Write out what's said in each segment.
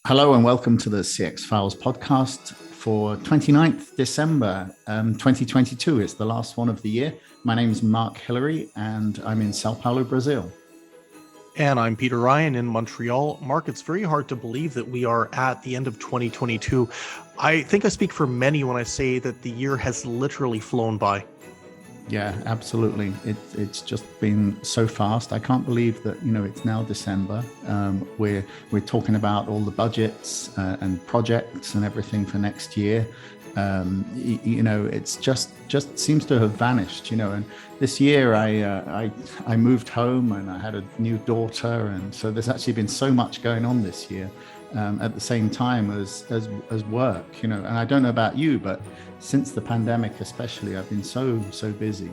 Hello and welcome to the CX Files podcast for 29th December 2022. It's the last one of the year. My name is Mark Hillary and I'm in Sao Paulo, Brazil. And I'm Peter Ryan in Montreal. Mark, it's very hard to believe that we are at the end of 2022. I think I speak for many when I say that the year has literally flown by. Yeah, absolutely. It's just been so fast. I can't believe that, it's now December. We're talking about all the budgets and projects and everything for next year. It's just seems to have vanished, and this year I moved home and I had a new daughter, and so there's actually been so much going on this year at the same time as work, and I don't know about you, but since the pandemic especially, I've been so busy.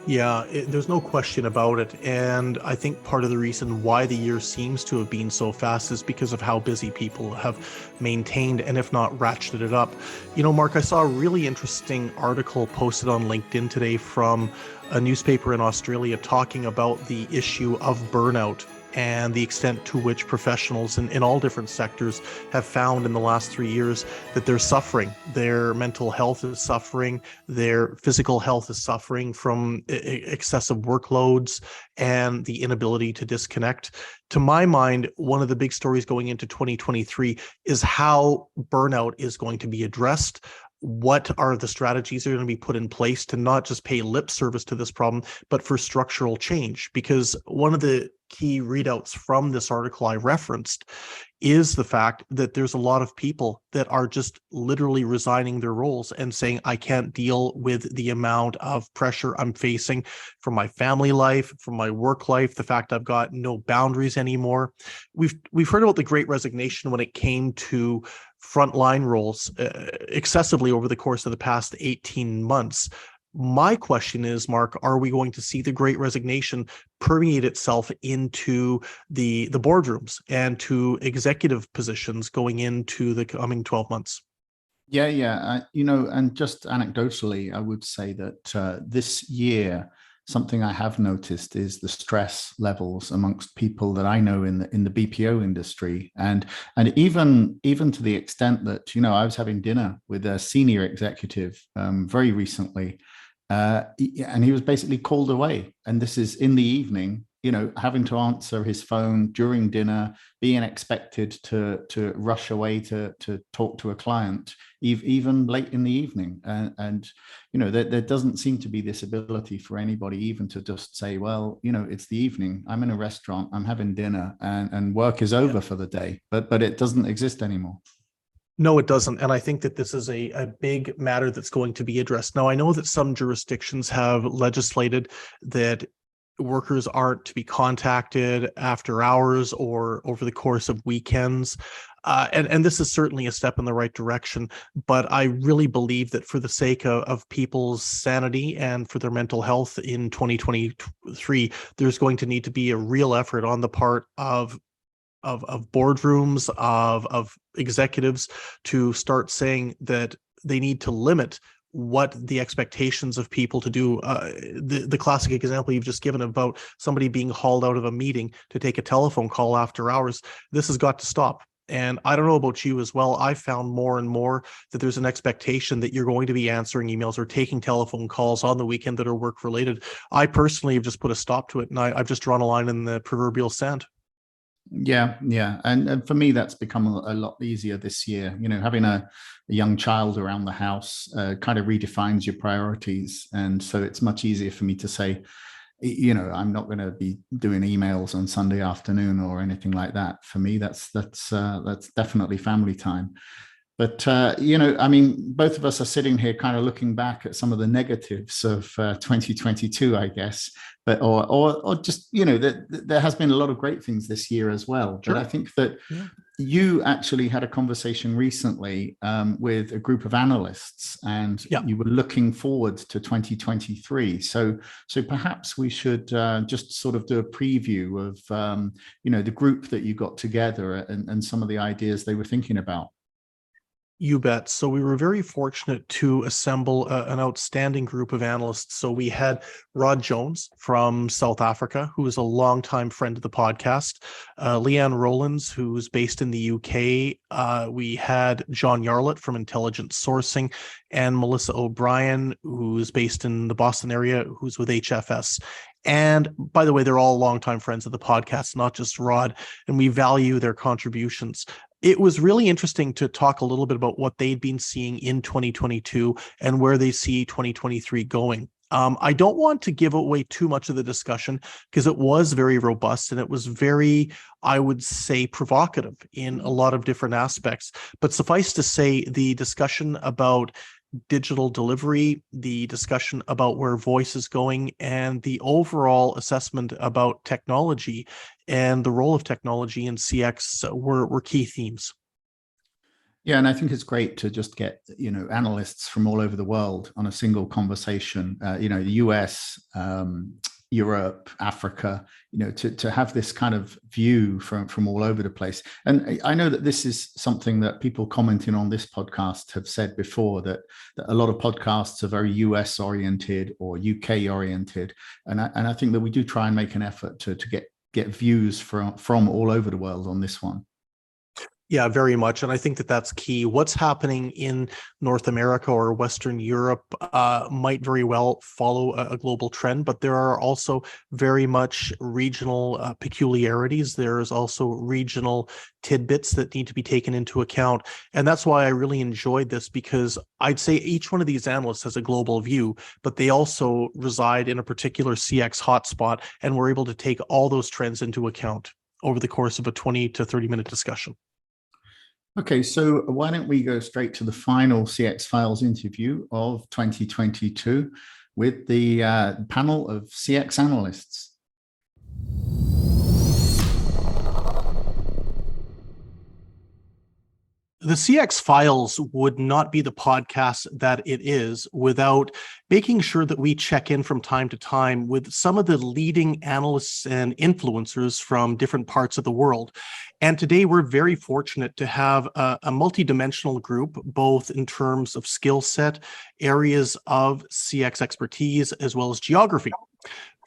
Yeah, there's no question about it. And I think part of the reason why the year seems to have been so fast is because of how busy people have maintained and if not ratcheted it up. Mark, I saw a really interesting article posted on LinkedIn today from a newspaper in Australia talking about the issue of burnout and the extent to which professionals in all different sectors have found in the last 3 years that they're suffering. Their mental health is suffering, their physical health is suffering from excessive workloads and the inability to disconnect. To my mind, one of the big stories going into 2023 is how burnout is going to be addressed. What are the strategies that are going to be put in place to not just pay lip service to this problem, but for structural change? Because one of the key readouts from this article I referenced is the fact that there's a lot of people that are just literally resigning their roles and saying, I can't deal with the amount of pressure I'm facing from my family life, from my work life, the fact I've got no boundaries anymore. We've heard about the Great Resignation when it came to frontline roles excessively over the course of the past 18 months. My question is, Mark, are we going to see the Great Resignation permeate itself into the boardrooms and to executive positions going into the coming 12 months? Yeah. And just anecdotally, I would say that this year, something I have noticed is the stress levels amongst people that I know in the BPO industry, and even to the extent that I was having dinner with a senior executive very recently, and he was basically called away, and this is in the evening. Having to answer his phone during dinner, being expected to rush away to talk to a client, even late in the evening. And there doesn't seem to be this ability for anybody even to just say, well, it's the evening, I'm in a restaurant, I'm having dinner, and work is over for the day. But it doesn't exist anymore. No, it doesn't. And I think that this is a big matter that's going to be addressed. Now, I know that some jurisdictions have legislated that workers aren't to be contacted after hours or over the course of weekends. And this is certainly a step in the right direction. But I really believe that for the sake of people's sanity and for their mental health in 2023, there's going to need to be a real effort on the part of boardrooms, of executives, to start saying that they need to limit what the expectations of people to do. The classic example you've just given about somebody being hauled out of a meeting to take a telephone call after hours, this has got to stop. And I don't know about you as well. I found more and more that there's an expectation that you're going to be answering emails or taking telephone calls on the weekend that are work related. I personally have just put a stop to it, and I've just drawn a line in the proverbial sand. Yeah. And for me, that's become a lot easier this year. Having a young child around the house kind of redefines your priorities. And so it's much easier for me to say, I'm not going to be doing emails on Sunday afternoon or anything like that. For me, that's definitely family time. But both of us are sitting here kind of looking back at some of the negatives of 2022, I guess. But or just there has been a lot of great things this year as well. Sure. But I think that you actually had a conversation recently with a group of analysts, and you were looking forward to 2023. So perhaps we should just sort of do a preview of the group that you got together and some of the ideas they were thinking about. You bet. So we were very fortunate to assemble an outstanding group of analysts. So we had Rod Jones from South Africa, who is a longtime friend of the podcast, Lian Rowlands, who's based in the UK. We had Jon Yarlett from Intelligence Sourcing, and Melissa O'Brien, who's based in the Boston area, who's with HfS. And by the way, they're all longtime friends of the podcast, not just Rod, and we value their contributions. It was really interesting to talk a little bit about what they'd been seeing in 2022 and where they see 2023 going. I don't want to give away too much of the discussion because it was very robust and it was very, I would say, provocative in a lot of different aspects. But suffice to say, the discussion about digital delivery, the discussion about where voice is going, and the overall assessment about technology and the role of technology in CX were key themes. Yeah, and I think it's great to just get, analysts from all over the world on a single conversation, the US, Europe, Africa, to have this kind of view from all over the place. And I know that this is something that people commenting on this podcast have said before, that a lot of podcasts are very US oriented or UK oriented. And I think that we do try and make an effort to get views from all over the world on this one. Yeah, very much. And I think that that's key. What's happening in North America or Western Europe might very well follow a global trend, but there are also very much regional peculiarities. There's also regional tidbits that need to be taken into account. And that's why I really enjoyed this, because I'd say each one of these analysts has a global view, but they also reside in a particular CX hotspot, and we're able to take all those trends into account over the course of a 20 to 30-minute discussion. Okay, so why don't we go straight to the final CX Files interview of 2022 with the panel of CX analysts. The CX Files would not be the podcast that it is without making sure that we check in from time to time with some of the leading analysts and influencers from different parts of the world. And today we're very fortunate to have a multidimensional group, both in terms of skill set, areas of CX expertise, as well as geography.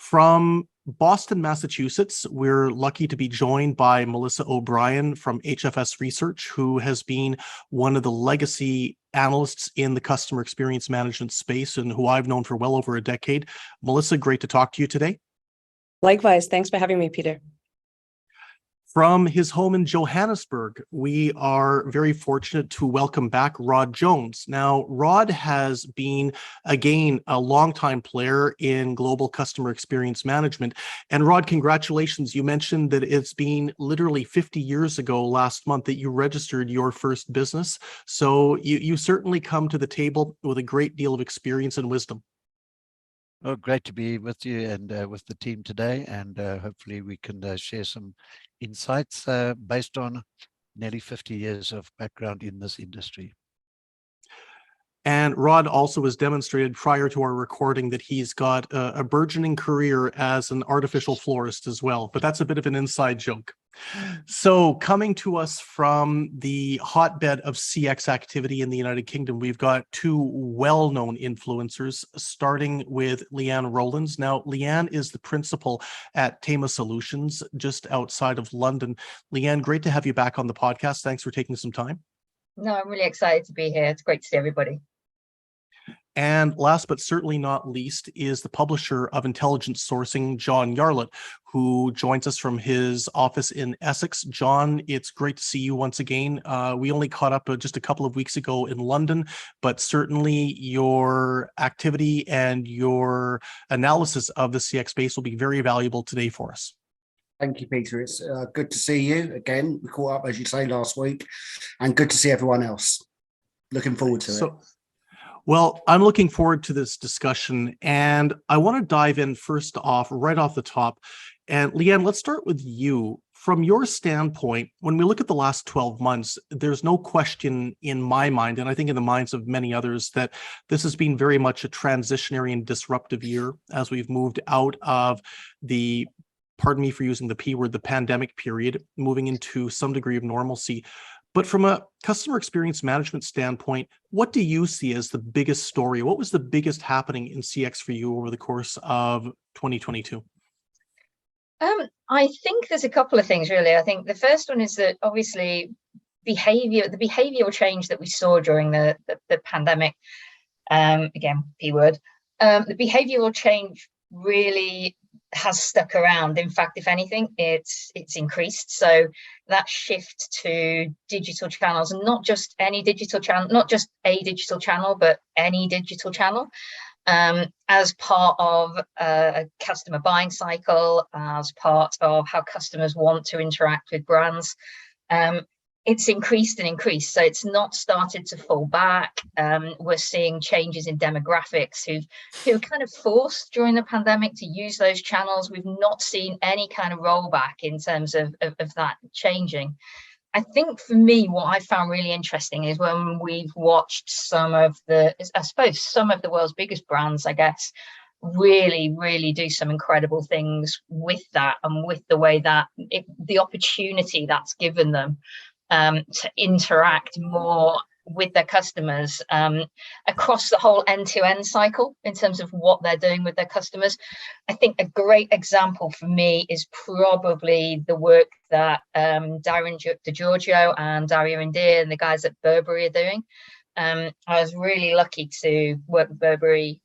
From Boston, Massachusetts, we're lucky to be joined by Melissa O'Brien from HfS Research, who has been one of the legacy analysts in the customer experience management space and who I've known for well over a decade. Melissa, great to talk to you today. Likewise. Thanks for having me, Peter. From his home in Johannesburg, we are very fortunate to welcome back Rod Jones. Now, Rod has been, again, a longtime player in global customer experience management. And Rod, congratulations. You mentioned that it's been literally 50 years ago last month that you registered your first business. So you certainly come to the table with a great deal of experience and wisdom. Oh, great to be with you and with the team today, and hopefully we can share some insights based on nearly 50 years of background in this industry. And Rod also has demonstrated prior to our recording that he's got a burgeoning career as an artificial florist as well, but that's a bit of an inside joke. So coming to us from the hotbed of CX activity in the United Kingdom, we've got two well-known influencers, starting with Lian Rowlands. Now, Lian is the principal at Thema Solutions, just outside of London. Lian, great to have you back on the podcast. Thanks for taking some time. No, I'm really excited to be here. It's great to see everybody. And last but certainly not least is the publisher of Intelligence Sourcing, Jon Yarlett, who joins us from his office in Essex. Jon, it's great to see you once again. We only caught up just a couple of weeks ago in London, but certainly your activity and your analysis of the CX space will be very valuable today for us. Thank you, Peter. It's good to see you again. We caught up, as you say, last week, and good to see everyone else. Looking forward to it. Well, I'm looking forward to this discussion, and I want to dive in first off, right off the top. And Lian, let's start with you. From your standpoint, when we look at the last 12 months, there's no question in my mind, and I think in the minds of many others, that this has been very much a transitionary and disruptive year as we've moved out of the, pardon me for using the P word, the pandemic period, moving into some degree of normalcy. But from a customer experience management standpoint, what do you see as the biggest story? What was the biggest happening in CX for you over the course of 2022? I think there's a couple of things, really. I think the first one is that obviously the behavioral change that we saw during the pandemic, again, P word, the behavioral change really has stuck around. In fact, if anything, it's increased. So that shift to digital channels, and not just any digital channel, not just a digital channel, but any digital channel, as part of a customer buying cycle, as part of how customers want to interact with brands. It's increased and increased, so it's not started to fall back. We're seeing changes in demographics who kind of forced during the pandemic to use those channels. We've not seen any kind of rollback in terms of that changing. I think for me, what I found really interesting is when we've watched some of the world's biggest brands, I guess, really do some incredible things with that, and with the way that the opportunity that's given them to interact more with their customers across the whole end-to-end cycle in terms of what they're doing with their customers. I think a great example for me is probably the work that Darren DeGiorgio and Daria India and the guys at Burberry are doing. I was really lucky to work with Burberry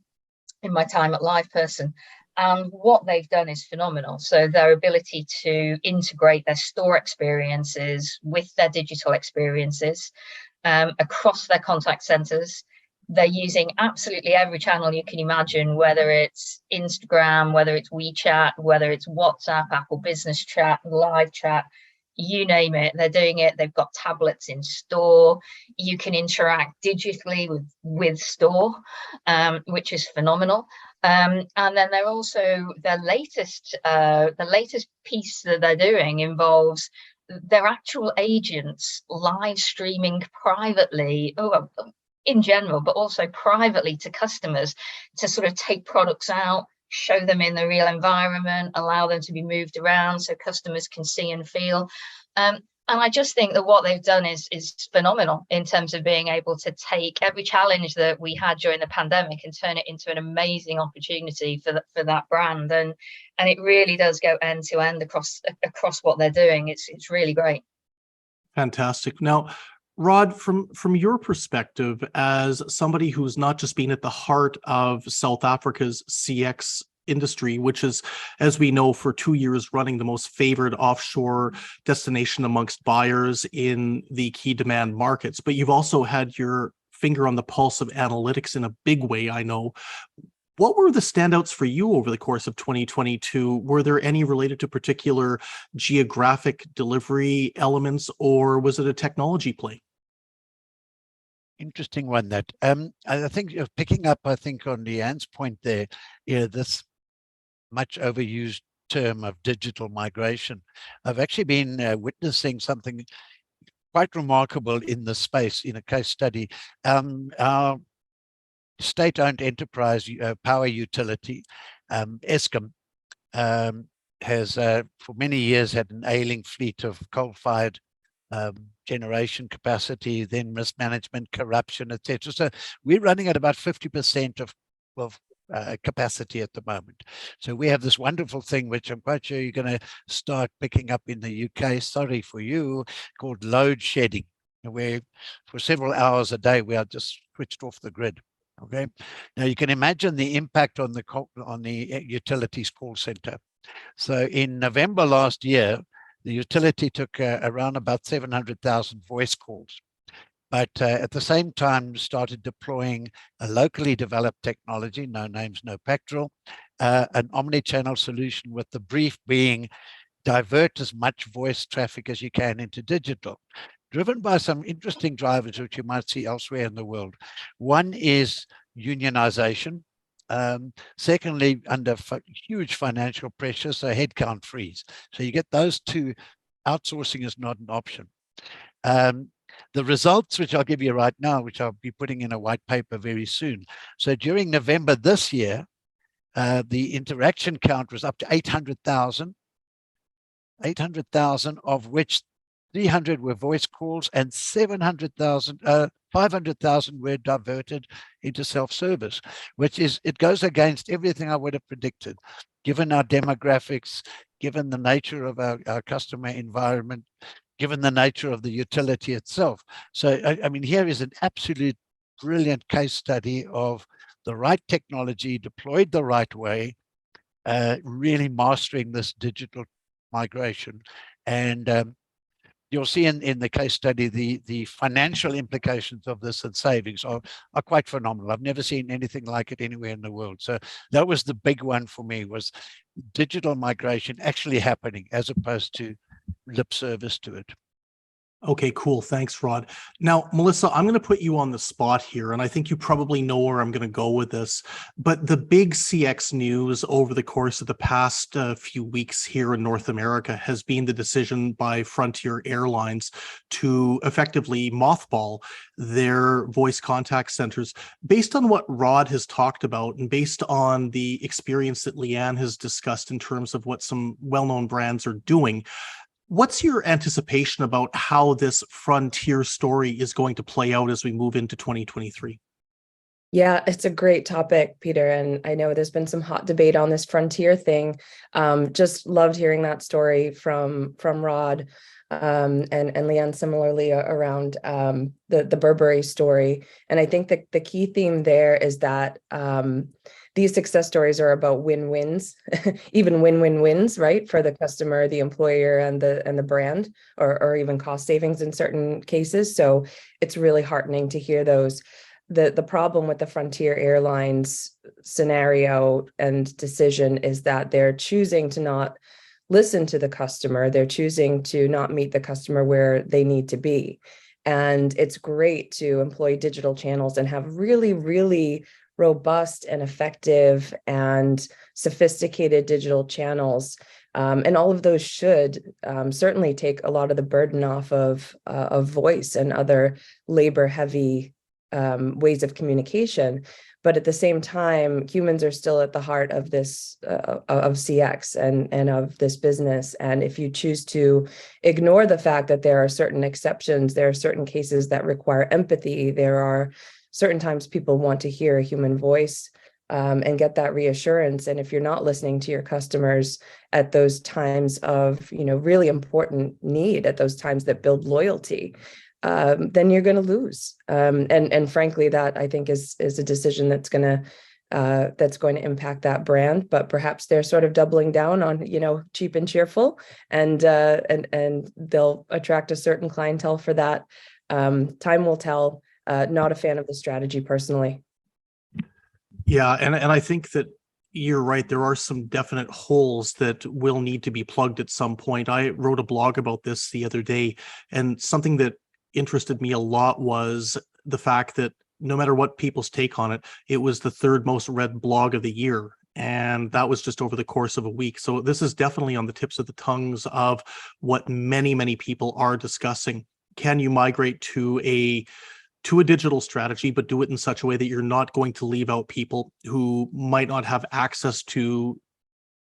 in my time at LivePerson, and what they've done is phenomenal. So their ability to integrate their store experiences with their digital experiences across their contact centers. They're using absolutely every channel you can imagine, whether it's Instagram, whether it's WeChat, whether it's WhatsApp, Apple Business Chat, live chat, you name it, they're doing it. They've got tablets in store. You can interact digitally with store, which is phenomenal. And then they're also, the latest piece that they're doing involves their actual agents live streaming privately, in general, but also privately to customers, to sort of take products out, show them in the real environment, allow them to be moved around so customers can see and feel. And I just think that what they've done is phenomenal in terms of being able to take every challenge that we had during the pandemic and turn it into an amazing opportunity for that brand. And it really does go end to end across what they're doing. It's really great. Fantastic. Now, Rod, from your perspective, as somebody who's not just been at the heart of South Africa's CX industry, which is, as we know, for 2 years running the most favored offshore destination amongst buyers in the key demand markets, but you've also had your finger on the pulse of analytics in a big way, I know. What were the standouts for you over the course of 2022? Were there any related to particular geographic delivery elements, or was it a technology play? Interesting one, that. I think picking up, on Lian's point there, this much overused term of digital migration. I've actually been witnessing something quite remarkable in this space in a case study. Our state-owned enterprise power utility, Eskom, has for many years had an ailing fleet of coal-fired generation capacity, then mismanagement, corruption, etc. So we're running at about 50% of capacity at the moment. So we have this wonderful thing, which I'm quite sure you're going to start picking up in the UK, sorry for you, called load shedding, where for several hours a day we are just switched off the grid. Okay, now you can imagine the impact on the utilities call center. So in November last year, the utility took around about 700,000 voice calls, but at the same time started deploying a locally developed technology, no names, no petrol, an omni-channel solution, with the brief being divert as much voice traffic as you can into digital, driven by some interesting drivers which you might see elsewhere in the world. One is unionization. Secondly, under huge financial pressure, so headcount freeze. So you get those two. Outsourcing is not an option. The results, which I'll give you right now, which I'll be putting in a white paper very soon. So during November this year, the interaction count was up to 800,000, of which 300 were voice calls, and 500,000 were diverted into self-service, which is, it goes against everything I would have predicted, given our demographics, given the nature of our customer environment, given the nature of the utility itself. So, I mean, here is an absolute brilliant case study of the right technology deployed the right way, really mastering this digital migration. And you'll see in the case study, the financial implications of this and savings are quite phenomenal. I've never seen anything like it anywhere in the world. So that was the big one for me, was digital migration actually happening as opposed to lip service to it. Okay, cool. Thanks, Rod. Now, Melissa, I'm going to put you on the spot here, and I think you probably know where I'm going to go with this. But the big CX news over the course of the past few weeks here in North America has been the decision by Frontier Airlines to effectively mothball their voice contact centers. Based on what Rod has talked about, and based on the experience that Lian has discussed in terms of what some well-known brands are doing, what's your anticipation about how this Frontier story is going to play out as we move into 2023? Yeah, it's a great topic, Peter. And I know there's been some hot debate on this Frontier thing. Just loved hearing that story from Rod and Lian similarly around the Burberry story. And I think that the key theme there is that these success stories are about win-wins, even win-win-wins, right? For the customer, the employer, and the brand, or even cost savings in certain cases. So it's really heartening to hear those. The problem with the Frontier Airlines scenario and decision is that they're choosing to not listen to the customer. They're choosing to not meet the customer where they need to be. And it's great to employ digital channels and have really, really robust and effective and sophisticated digital channels. And all of those should certainly take a lot of the burden off of voice and other labor-heavy ways of communication. But at the same time, humans are still at the heart of this, of CX and of this business. And if you choose to ignore the fact that there are certain exceptions, there are certain cases that require empathy, there are certain times people want to hear a human voice and get that reassurance. And if you're not listening to your customers at those times of, really important need, at those times that build loyalty, then you're going to lose. And frankly, that I think is a decision that's going to impact that brand. But perhaps they're sort of doubling down on, cheap and cheerful, and they'll attract a certain clientele for that. Time will tell. Not a fan of the strategy personally. Yeah, and I think that you're right. There are some definite holes that will need to be plugged at some point. I wrote a blog about this the other day, and something that interested me a lot was the fact that no matter what people's take on it, it was the third most read blog of the year. And that was just over the course of a week. So this is definitely on the tips of the tongues of what many, many people are discussing. Can you migrate to a digital strategy, but do it in such a way that you're not going to leave out people who might not have access to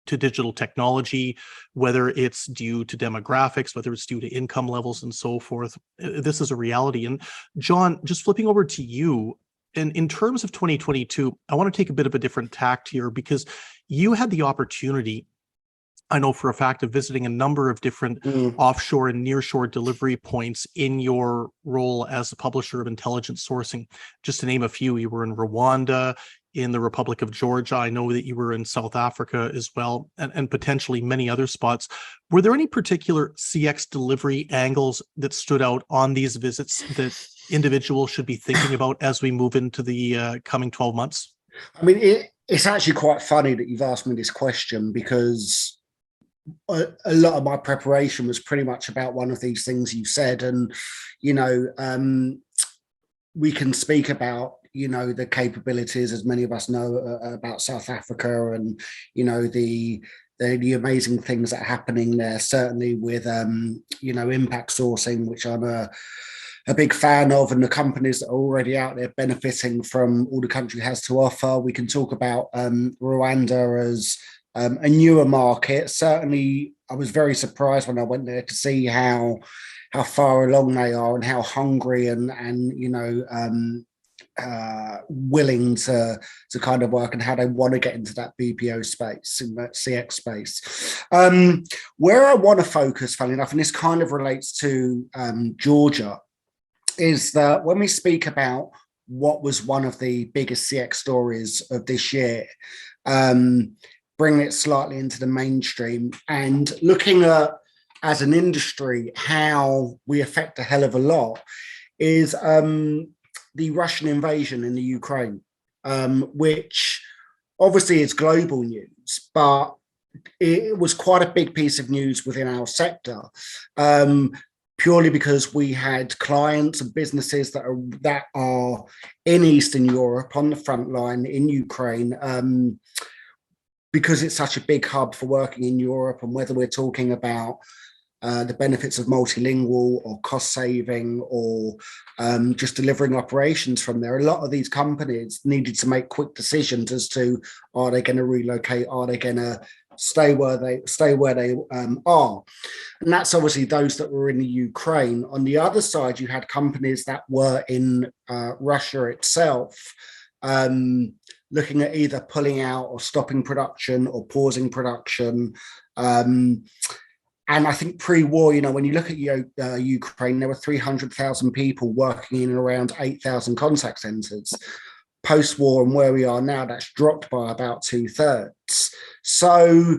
digital technology, whether it's due to demographics, whether it's due to income levels and so forth. This is a reality. And Jon, just flipping over to you, and in terms of 2022, I want to take a bit of a different tact here, because you had the opportunity, I know for a fact, of visiting a number of different offshore and nearshore delivery points in your role as a publisher of intelligence sourcing. Just to name a few, you were in Rwanda, in the Republic of Georgia. I know that you were in South Africa as well, and potentially many other spots. Were there any particular CX delivery angles that stood out on these visits that individuals should be thinking about as we move into the coming 12 months? I mean, it's actually quite funny that you've asked me this question, because a lot of my preparation was pretty much about one of these things you said. And, we can speak about, the capabilities, as many of us know, about South Africa, and, the amazing things that are happening there, certainly with, impact sourcing, which I'm a big fan of, and the companies that are already out there benefiting from all the country has to offer. We can talk about Rwanda as a newer market. Certainly, I was very surprised when I went there to see how how far along they are and how hungry and willing to kind of work and how they want to get into that BPO space, in that CX space. Where I want to focus, funny enough, and this kind of relates to Georgia, is that when we speak about what was one of the biggest CX stories of this year, bringing it slightly into the mainstream and looking at, as an industry, how we affect a hell of a lot, is the Russian invasion in the Ukraine, which obviously is global news, but it was quite a big piece of news within our sector, purely because we had clients and businesses that are in Eastern Europe on the front line in Ukraine, because it's such a big hub for working in Europe, and whether we're talking about the benefits of multilingual or cost saving or just delivering operations from there. A lot of these companies needed to make quick decisions as to, are they going to relocate? Are they going to stay where they are? And that's obviously those that were in the Ukraine. On the other side, you had companies that were in Russia itself, looking at either pulling out or stopping production or pausing production. And I think pre-war, when you look at Ukraine, there were 300,000 people working in around 8,000 contact centers. Post-war and where we are now, that's dropped by about 2/3. So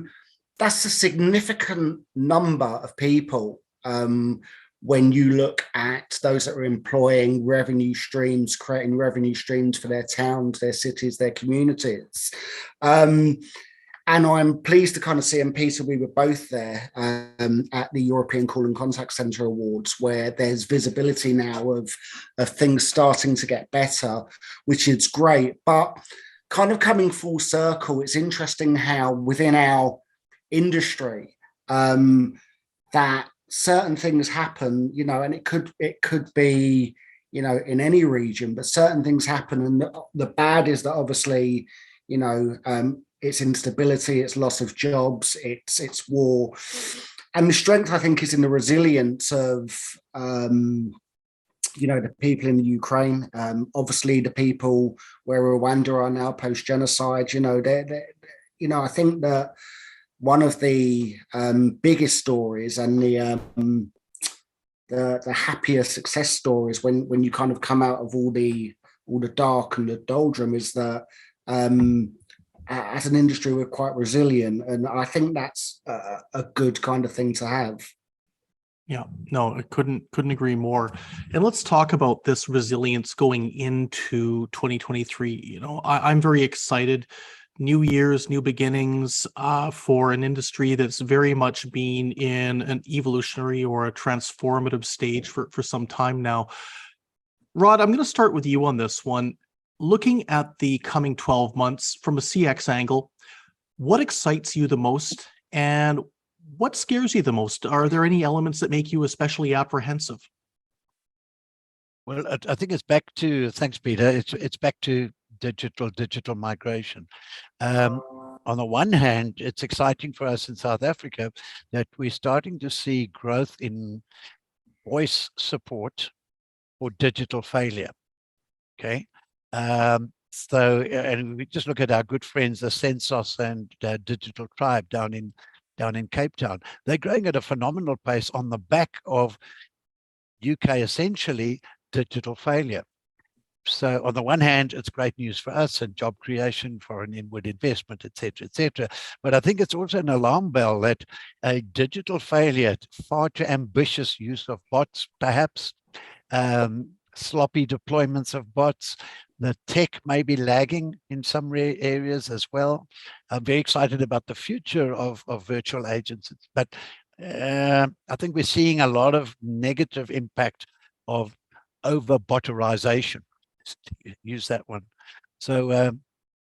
that's a significant number of people when you look at those that are employing revenue streams, creating revenue streams for their towns, their cities, their communities. And I'm pleased to kind of see, and Peter, we were both there at the European Call and Contact Center Awards, where there's visibility now of things starting to get better, which is great. But kind of coming full circle, it's interesting how within our industry that certain things happen, and it could be, in any region, but certain things happen. And the bad is that obviously, it's instability, it's loss of jobs, it's war. And the strength, I think, is in the resilience of, the people in the Ukraine. Obviously, the people where Rwanda are now post-genocide, I think that one of the biggest stories and the happier success stories when you kind of come out of all the dark and the doldrum is that as an industry, we're quite resilient, and I think that's a good kind of thing to have. Yeah, no, I couldn't agree more. And let's talk about this resilience going into 2023. I'm very excited. New years, new beginnings for an industry that's very much been in an evolutionary or a transformative stage for some time now. Rod, I'm going to start with you on this one. Looking at the coming 12 months from a CX angle, what excites you the most and what scares you the most? Are there any elements that make you especially apprehensive? Well, I think it's back to, thanks, Peter, it's back to digital migration. On the one hand, it's exciting for us in South Africa that we're starting to see growth in voice support for digital failure. Okay. So, and we just look at our good friends, the Census and Digital Tribe down in Cape Town. They're growing at a phenomenal pace on the back of UK essentially digital failure. So on the one hand, it's great news for us and job creation, foreign inward investment, et cetera, et cetera. But I think it's also an alarm bell that a digital failure, far too ambitious use of bots, perhaps, sloppy deployments of bots, the tech may be lagging in some areas as well. I'm very excited about the future of virtual agents, but I think we're seeing a lot of negative impact of over-botterization. Use that one. So,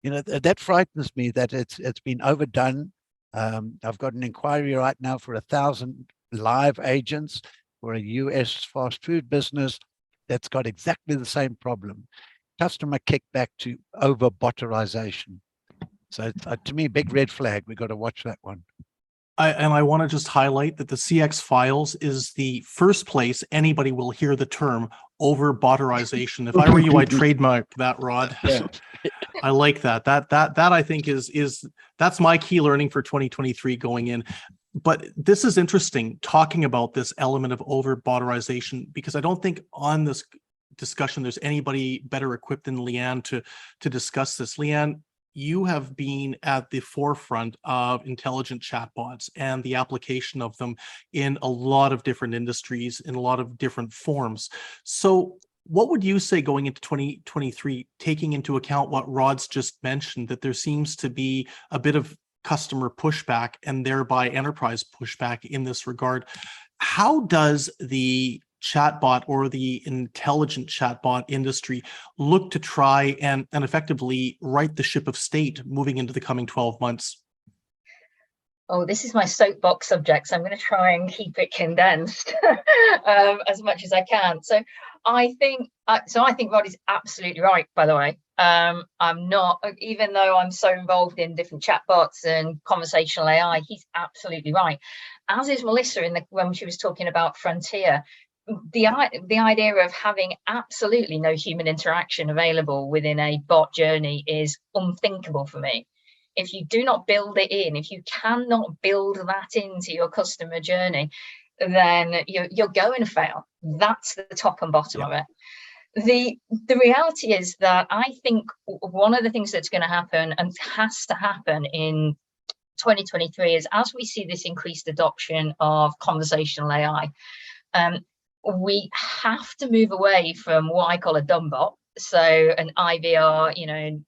that frightens me that it's been overdone. I've got an inquiry right now for 1,000 live agents for a US fast food business that's got exactly the same problem. Customer kickback to over-botterization. So to me, big red flag. We've got to watch that one. I want to just highlight that the CX files is the first place anybody will hear the term over-botterization. If I were you, I'd trademark that, Rod. Yeah. I like that. That I think is that's my key learning for 2023 going in. But this is interesting, talking about this element of over-botterization, because I don't think on this discussion there's anybody better equipped than Lian to discuss this. Lian, you have been at the forefront of intelligent chatbots and the application of them in a lot of different industries, in a lot of different forms. So what would you say going into 2023, taking into account what Rod's just mentioned, that there seems to be a bit of customer pushback and thereby enterprise pushback in this regard? How does the chatbot or the intelligent chatbot industry look to try and effectively right the ship of state moving into the coming 12 months? Oh, this is my soapbox subject, so I'm going to try and keep it condensed as much as I can. So I think Rod is absolutely right, by the way. I'm not, even though I'm so involved in different chatbots and conversational AI, he's absolutely right. As is Melissa when she was talking about Frontier. The idea of having absolutely no human interaction available within a bot journey is unthinkable for me. If you do not build it in, if you cannot build that into your customer journey, then you're going to fail. That's the top and bottom of it. The reality is that I think one of the things that's going to happen and has to happen in 2023 is, as we see this increased adoption of conversational AI, we have to move away from what I call a dumb bot. So an IVR,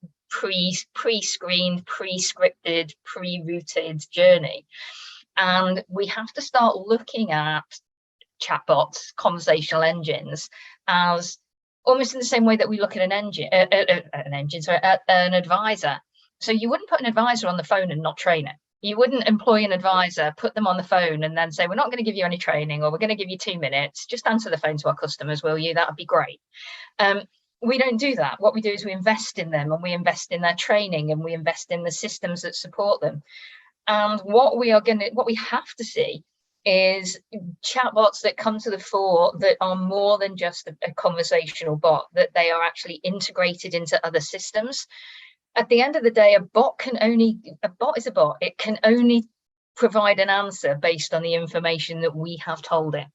pre-screened, pre-scripted, pre-routed journey. And we have to start looking at chatbots, conversational engines, as almost in the same way that we look at an advisor. So you wouldn't put an advisor on the phone and not train it. You wouldn't employ an advisor, put them on the phone and then say, we're not going to give you any training, or we're going to give you 2 minutes. Just answer the phone to our customers, will you? That would be great. We don't do that. What we do is we invest in them, and we invest in their training, and we invest in the systems that support them. And what we have to see is chatbots that come to the fore that are more than just a conversational bot, that they are actually integrated into other systems. At the end of the day, a bot is a bot. It can only provide an answer based on the information that we have told it.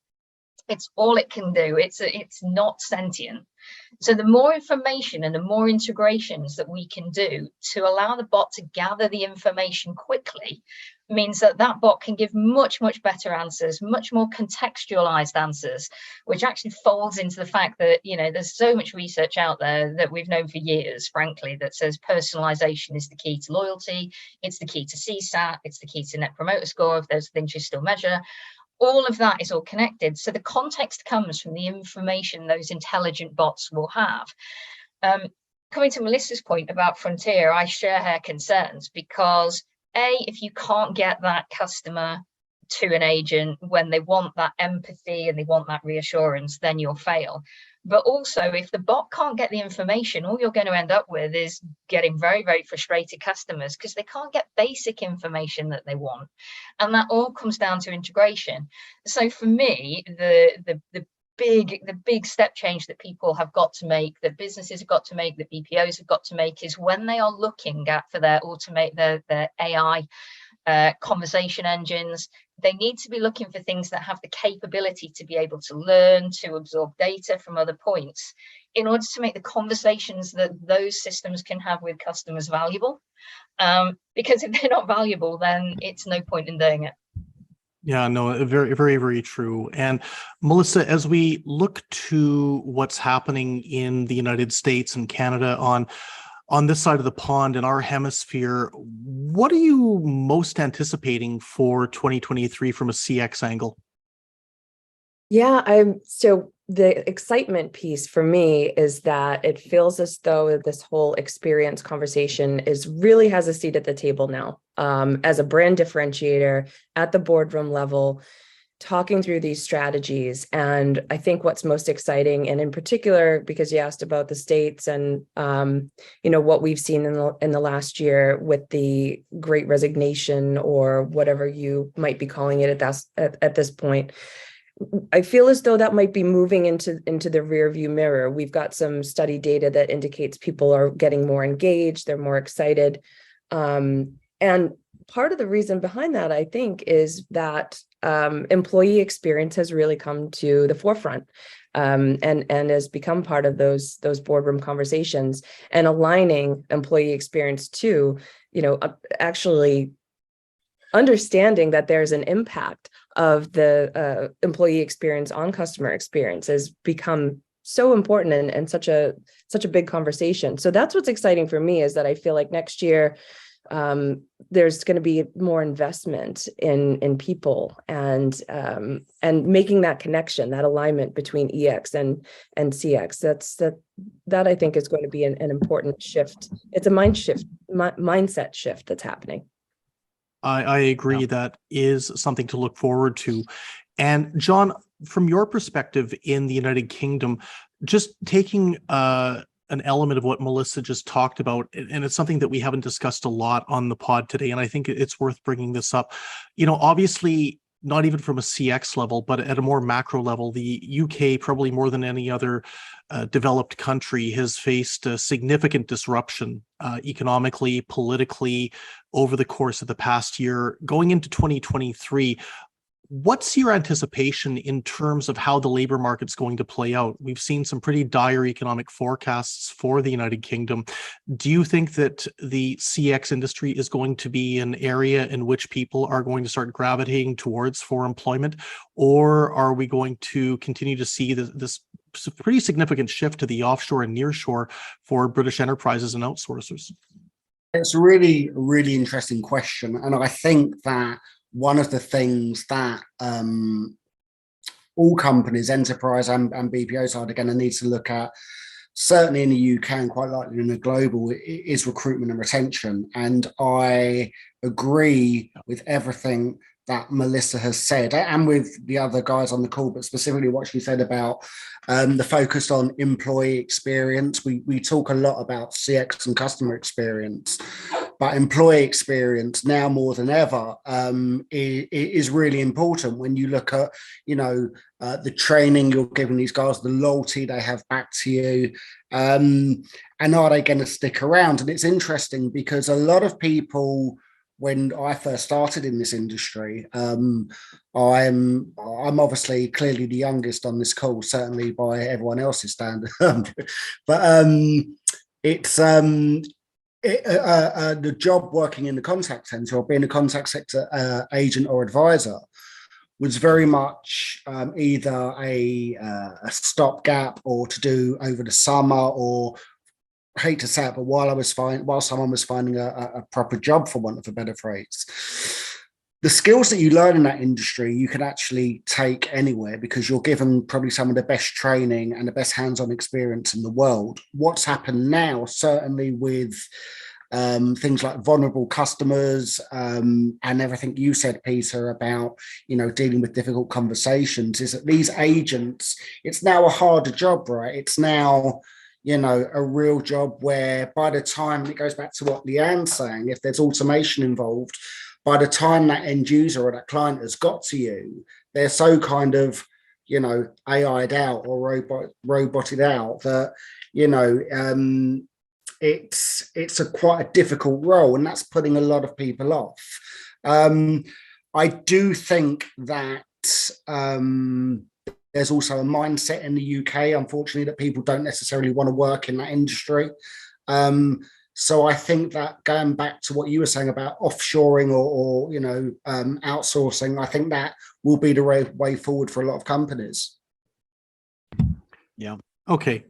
It's all it can do. It's not sentient. So the more information and the more integrations that we can do to allow the bot to gather the information quickly means that bot can give much, much better answers, much more contextualized answers, which actually folds into the fact that, there's so much research out there that we've known for years, frankly, that says personalization is the key to loyalty. It's the key to CSAT. It's the key to Net Promoter Score, if there's things you still measure. All of that is all connected. So the context comes from the information those intelligent bots will have. Coming to Melissa's point about Frontier, I share her concerns because, if you can't get that customer to an agent when they want that empathy and they want that reassurance, then you'll fail. But also, if the bot can't get the information, all you're going to end up with is getting very, very frustrated customers because they can't get basic information that they want. And that all comes down to integration. So for me, the big step change that people have got to make, that businesses have got to make, that BPOs have got to make, is when they are looking at for their AI conversation engines, they need to be looking for things that have the capability to be able to learn, to absorb data from other points, in order to make the conversations that those systems can have with customers valuable. Because if they're not valuable, then it's no point in doing it. Yeah, no, very, very, very true. And Melissa, as we look to what's happening in the United States and Canada on this side of the pond in our hemisphere, what are you most anticipating for 2023 from a CX angle? Yeah, so the excitement piece for me is that it feels as though this whole experience conversation really has a seat at the table now, as a brand differentiator at the boardroom level, talking through these strategies. And I think what's most exciting, and in particular, because you asked about the States and, what we've seen in the last year with the Great Resignation, or whatever you might be calling it at this point, I feel as though that might be moving into the rear view mirror. We've got some study data that indicates people are getting more engaged, they're more excited. And part of the reason behind that, I think, is that employee experience has really come to the forefront, and has become part of those boardroom conversations, and aligning employee experience to, actually understanding that there's an impact of the employee experience on customer experience has become so important, and such a big conversation. So that's what's exciting for me, is that I feel like next year there's going to be more investment in people, and making that connection, that alignment between EX and CX. That I think is going to be an important shift. It's a mindset shift that's happening. I agree. That is something to look forward to. And Jon, from your perspective in the United Kingdom, just taking an element of what Melissa just talked about, and it's something that we haven't discussed a lot on the pod today, and I think it's worth bringing this up. Obviously, not even from a CX level, but at a more macro level, the UK, probably more than any other developed country, has faced a significant disruption economically, politically, over the course of the past year. Going into 2023, what's your anticipation in terms of how the labor market's going to play out? We've seen some pretty dire economic forecasts for the United Kingdom. Do you think that the CX industry is going to be an area in which people are going to start gravitating towards for employment? Or are we going to continue to see this pretty significant shift to the offshore and nearshore for British enterprises and outsourcers? It's a really, really interesting question. And I think that one of the things that all companies, enterprise and BPO side, are going to need to look at, certainly in the UK and quite likely in the global, is recruitment and retention. And I agree with everything that Melissa has said, and with the other guys on the call, but specifically what she said about the focus on employee experience. We talk a lot about CX and customer experience, but employee experience now more than ever is really important when you look at, the training you're giving these guys, the loyalty they have back to you, and are they going to stick around? And it's interesting because a lot of people, when I first started in this industry, I'm obviously clearly the youngest on this call, certainly by everyone else's standard, but it's the job working in the contact center or being a contact center agent or advisor was very much either a stopgap or to do over the summer, or I hate to say it, but while someone was finding a proper job, for want of a better phrase. The skills that you learn in that industry, you can actually take anywhere because you're given probably some of the best training and the best hands-on experience in the world. What's happened now, certainly with things like vulnerable customers and everything you said, Peter, about dealing with difficult conversations, is that these agents, it's now a harder job, right? It's now a real job where by the time, it goes back to what Lian's saying, if there's automation involved, by the time that end user or that client has got to you, they're so kind of, AI'd out or roboted out that, it's a quite a difficult role, and that's putting a lot of people off. I do think that there's also a mindset in the UK, unfortunately, that people don't necessarily want to work in that industry. So I think that going back to what you were saying about offshoring or outsourcing, I think that will be the way forward for a lot of companies. Yeah. Okay.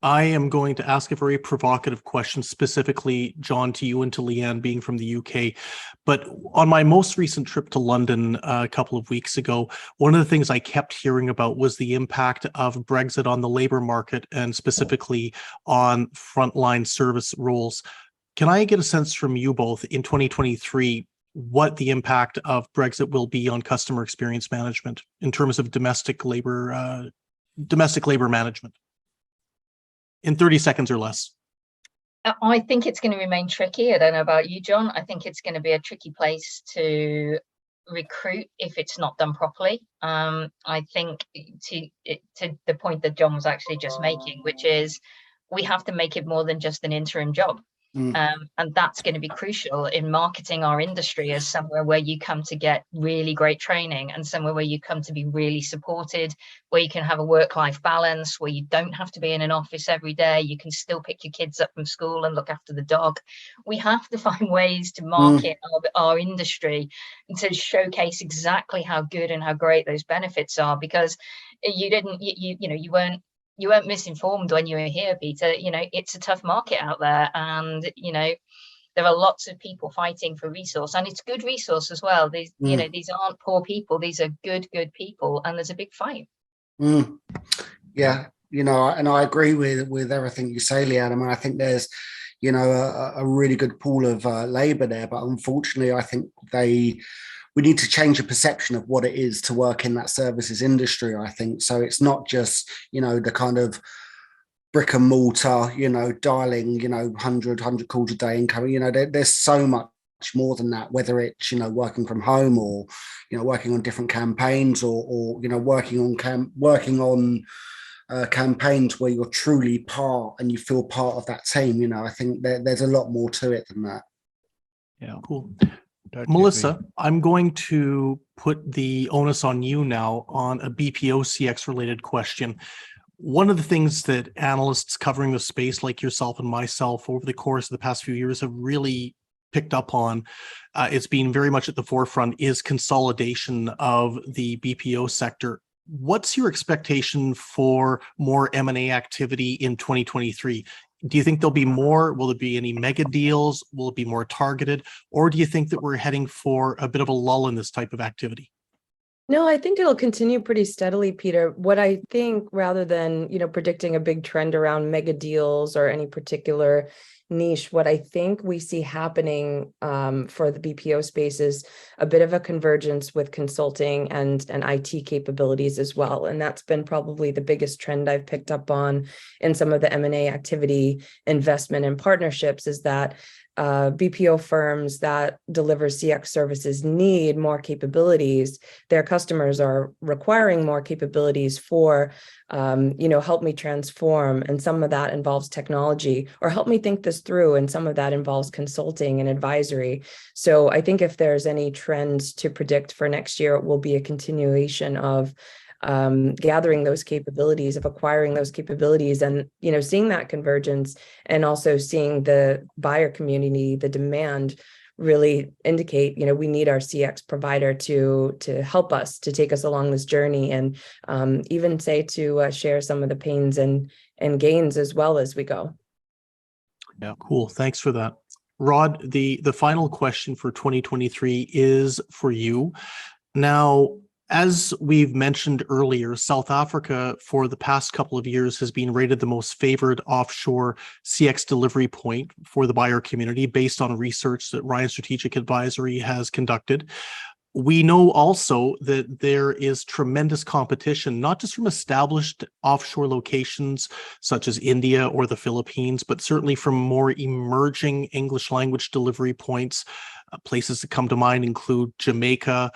I am going to ask a very provocative question, specifically, Jon, to you and to Lian, being from the UK. But on my most recent trip to London a couple of weeks ago, one of the things I kept hearing about was the impact of Brexit on the labor market, and specifically on frontline service roles. Can I get a sense from you both in 2023, what the impact of Brexit will be on customer experience management in terms of domestic labor management in 30 seconds or less. I think it's going to remain tricky. I don't know about you, John. I think it's going to be a tricky place to recruit if it's not done properly. I think to the point that John was actually just making, which is we have to make it more than just an interim job. And that's going to be crucial in marketing our industry as somewhere where you come to get really great training and somewhere where you come to be really supported, where you can have a work-life balance, where you don't have to be in an office every day. You can still pick your kids up from school and look after the dog. We have to find ways to market our industry and to showcase exactly how good and how great those benefits are, because you weren't misinformed when you were here, Peter. It's a tough market out there, and there are lots of people fighting for resource, and it's good resource as well. These aren't poor people; these are good people, and there's a big fight. Yeah, and I agree with everything you say, Lian. I mean, I think there's a really good pool of labour there, but unfortunately, I think we need to change the perception of what it is to work in that services industry, I think. So it's not just, the kind of brick and mortar, dialing, 100 calls a day incoming. There's so much more than that, whether it's, working from home or, working on different campaigns or working on campaigns where you're truly part and you feel part of that team. I think there's a lot more to it than that. Yeah, cool. Melissa, I'm going to put the onus on you now on a BPO CX related question. One of the things that analysts covering the space like yourself and myself over the course of the past few years have really picked up on, it's been very much at the forefront, is consolidation of the BPO sector. What's your expectation for more M&A activity in 2023? Do you think there'll be more? Will there be any mega deals? Will it be more targeted? Or do you think that we're heading for a bit of a lull in this type of activity? No, I think it'll continue pretty steadily, Peter. What I think, rather than, predicting a big trend around mega deals or any particular niche, what I think we see happening for the BPO space is a bit of a convergence with consulting and IT capabilities as well. And that's been probably the biggest trend I've picked up on in some of the M&A activity, investment and partnerships, is that BPO firms that deliver CX services need more capabilities. Their customers are requiring more capabilities for, help me transform. And some of that involves technology, or help me think this through. And some of that involves consulting and advisory. So I think if there's any trends to predict for next year, it will be a continuation of gathering those capabilities, of acquiring those capabilities, and seeing that convergence, and also seeing the buyer community, the demand really indicate we need our CX provider to help us, to take us along this journey, and even say to share some of the pains and gains as well as we go. Yeah, cool. Thanks for that. Rod, the final question for 2023 is for you. Now, as we've mentioned earlier, South Africa for the past couple of years has been rated the most favored offshore CX delivery point for the buyer community based on research that Ryan Strategic Advisory has conducted. We know also that there is tremendous competition, not just from established offshore locations such as India or the Philippines, but certainly from more emerging English language delivery points. Places that come to mind include Jamaica.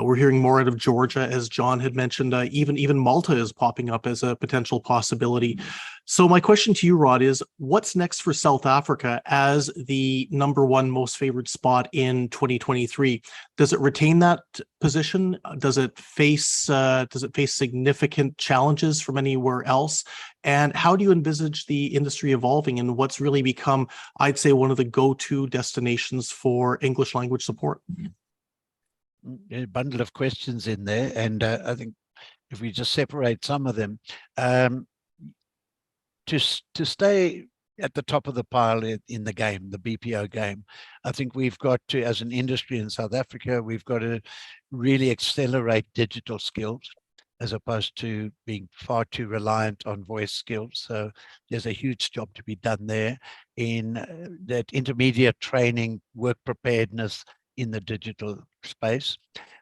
We're hearing more out of Georgia, as John had mentioned. Even Malta is popping up as a potential possibility. So my question to you, Rod, is what's next for South Africa as the number one most favored spot in 2023? Does it retain that position? Does it face significant challenges from anywhere else? And how do you envisage the industry evolving in what's really become, I'd say, one of the go-to destinations for English language support? A bundle of questions in there, and I think if we just separate some of them, to stay at the top of the pile in the game, the BPO game, I think we've got to, as an industry in South Africa, we've got to really accelerate digital skills as opposed to being far too reliant on voice skills. So there's a huge job to be done there in that intermediate training, work preparedness, in the digital space.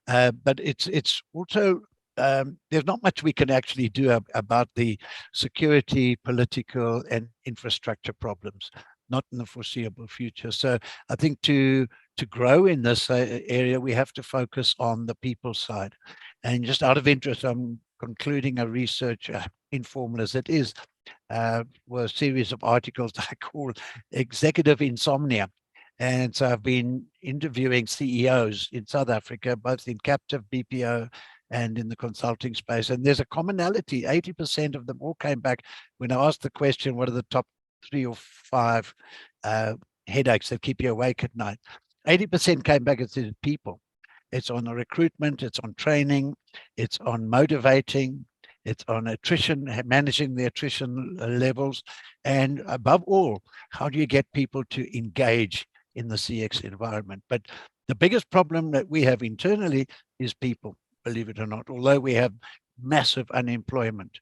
But it's also, there's not much we can actually do about the security, political, and infrastructure problems, not in the foreseeable future. So I think to grow in this area, we have to focus on the people side. And just out of interest, I'm concluding a research, informal as it is, were a series of articles I call Executive Insomnia. And so I've been interviewing CEOs in South Africa, both in captive BPO and in the consulting space. And there's a commonality. 80% of them all came back when I asked the question, what are the top 3 or 5 headaches that keep you awake at night? 80% came back and said people. It's on the recruitment, it's on training, it's on motivating, it's on attrition, managing the attrition levels. And above all, how do you get people to engage in the CX environment? But the biggest problem that we have internally is people, believe it or not, although we have massive unemployment.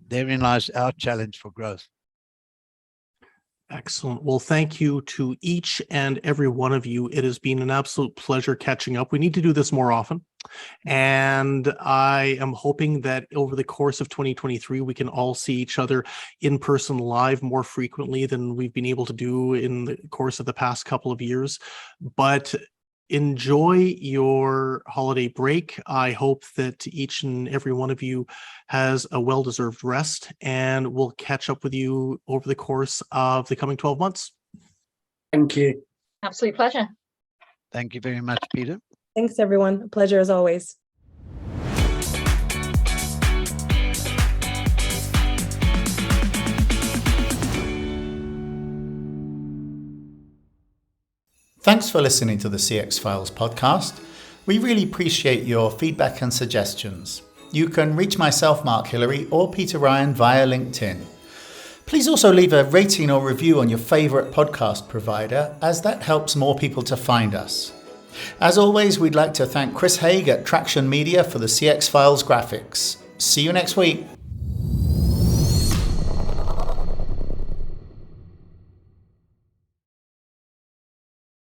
Therein lies our challenge for growth. Excellent. Well, thank you to each and every one of you. It has been an absolute pleasure catching up. We need to do this more often. And I am hoping that over the course of 2023, we can all see each other in person live more frequently than we've been able to do in the course of the past couple of years. But enjoy your holiday break. I hope that each and every one of you has a well-deserved rest, and we'll catch up with you over the course of the coming 12 months. Thank you. Absolute pleasure. Thank you very much, Peter. Thanks, everyone. A pleasure as always. Thanks for listening to the CX Files podcast. We really appreciate your feedback and suggestions. You can reach myself, Mark Hillary, or Peter Ryan via LinkedIn. Please also leave a rating or review on your favourite podcast provider, as that helps more people to find us. As always, we'd like to thank Chris Haig at Traction Media for the CX Files graphics. See you next week.